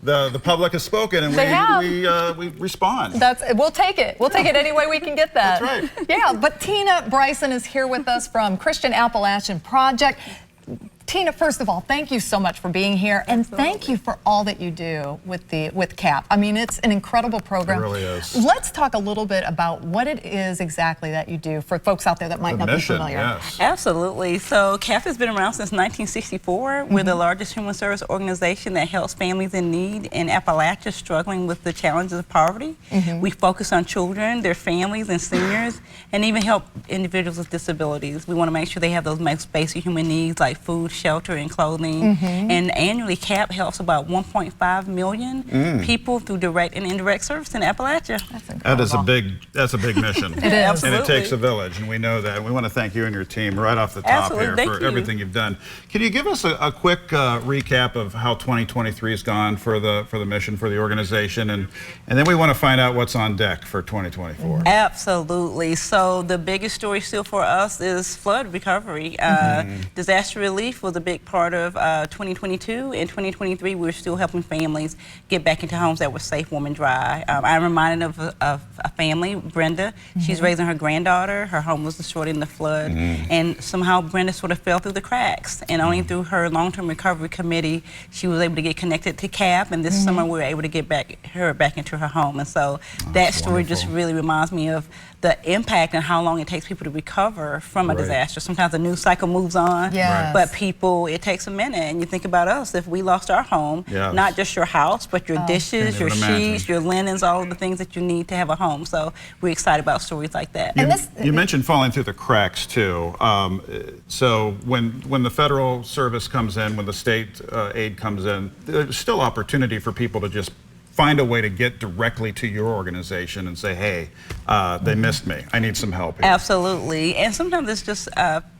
the public has spoken, and we respond. We'll take it. We'll take it any way we can get that. That's right. Yeah, but Tina Bryson is here with us from Christian Appalachian Project. Tina, first of all, thank you so much for being here, and thank you for all that you do with CAP. I mean, it's an incredible program. It really is. Let's talk a little bit about what it is exactly that you do for folks out there that might not be familiar. Yes. Absolutely. So CAP has been around since 1964. We're the largest human service organization that helps families in need in Appalachia struggling with the challenges of poverty. We focus on children, their families, and seniors, and even help individuals with disabilities. We want to make sure they have those most basic human needs like food, shelter, and clothing. And annually, CAP helps about 1.5 million people through direct and indirect service in Appalachia. That's incredible. That's a big mission. It is. And it takes a village, and we know that. We want to thank you and your team right off the top here for everything you've done. Can you give us a quick recap of how 2023 has gone for the mission, for the organization, and then we want to find out what's on deck for 2024. Absolutely. So the biggest story still for us is flood recovery. Disaster relief was a big part of 2022. In 2023, we're still helping families get back into homes that were safe, warm, and dry. I'm reminded of a family, Brenda. She's raising her granddaughter. Her home was destroyed in the flood, and somehow Brenda sort of fell through the cracks. And only through her long-term recovery committee, she was able to get connected to CAP. And this summer, we were able to get her back into her home. And so that story just really reminds me of the impact and how long it takes people to recover from a disaster. Sometimes the news cycle moves on, but people, it takes a minute. And you think about us, if we lost our home, not just your house, but your dishes, your sheets, your linens, all of the things that you need to have a home. So we're excited about stories like that. You mentioned falling through the cracks too. So when the federal service comes in, when the state aid comes in, there's still opportunity for people to just find a way to get directly to your organization and say, hey, they missed me. I need some help here. Absolutely. And sometimes it's just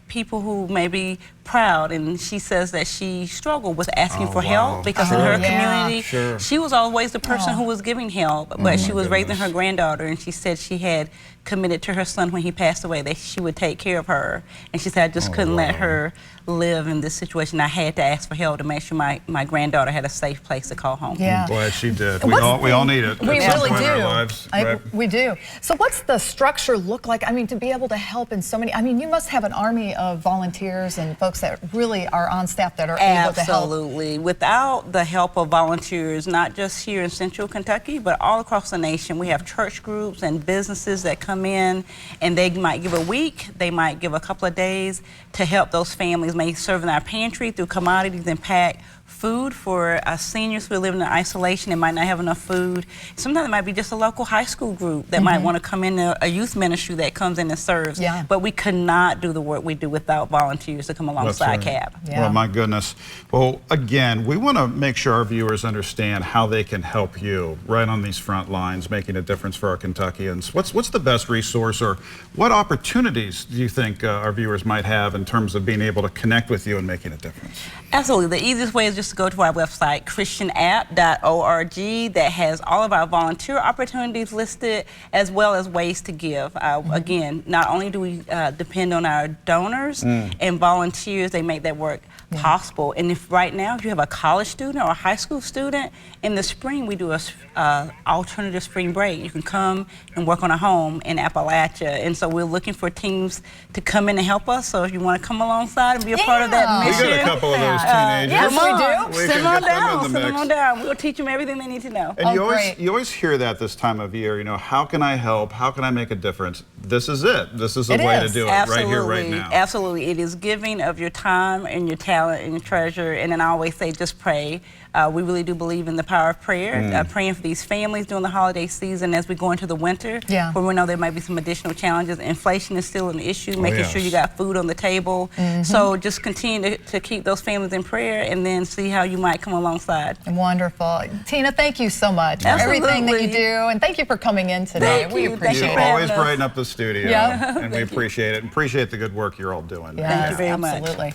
people who may be proud, and she says that she struggled with asking for help because in her community, she was always the person who was giving help, but she was raising her granddaughter, and she said she had committed to her son when he passed away that she would take care of her, and she said I just couldn't let her live in this situation. I had to ask for help to make sure my granddaughter had a safe place to call home. I'm glad she did. We all need it. We really do. In our lives, we do. So what's the structure look like? I mean, to be able to help in so many, I mean, you must have an army of volunteers and folks that really are on staff that are able to help. Absolutely. Without the help of volunteers, not just here in Central Kentucky, but all across the nation, we have church groups and businesses that come in, and they might give a week, they might give a couple of days to help those families, may serve in our pantry through commodities and pack food for seniors who are living in isolation and might not have enough food. Sometimes it might be just a local high school group that might want to come in, a youth ministry that comes in and serves. But we could not do the work we do without volunteers to come alongside CAP. Well, my goodness. Well, again, we want to make sure our viewers understand how they can help you right on these front lines, making a difference for our Kentuckians. What's the best resource, or what opportunities do you think our viewers might have in terms of being able to connect with you and making a difference? Absolutely. The easiest way is just to go to our website, christianapp.org, that has all of our volunteer opportunities listed, as well as ways to give. Again, not only do we depend on our donors and volunteers, they make that work possible. And if right now, if you have a college student or a high school student, in the spring we do a alternative spring break. You can come and work on a home in Appalachia. And so we're looking for teams to come in and help us. So if you want to come alongside and be a part of that mission. We got a couple of those teenagers. Yes, we do. Send them on down. Send them on down. We'll teach them everything they need to know. And you always hear that this time of year, you know, how can I help? How can I make a difference? This is it. This is the way to do it right here, right now. Absolutely. It is giving of your time and your talent and your treasure. And then I always say, just pray. We really do believe in the power of prayer, praying for these families during the holiday season as we go into the winter, where we know there might be some additional challenges. Inflation is still an issue, making sure you got food on the table. So just continue to keep those families in prayer, and then see how you might come alongside. Wonderful. Tina, thank you so much for everything that you do, and thank you for coming in today. We appreciate it. You always brighten up the studio, and we appreciate it, and appreciate the good work you're all doing. Yes, thank you very much. Absolutely.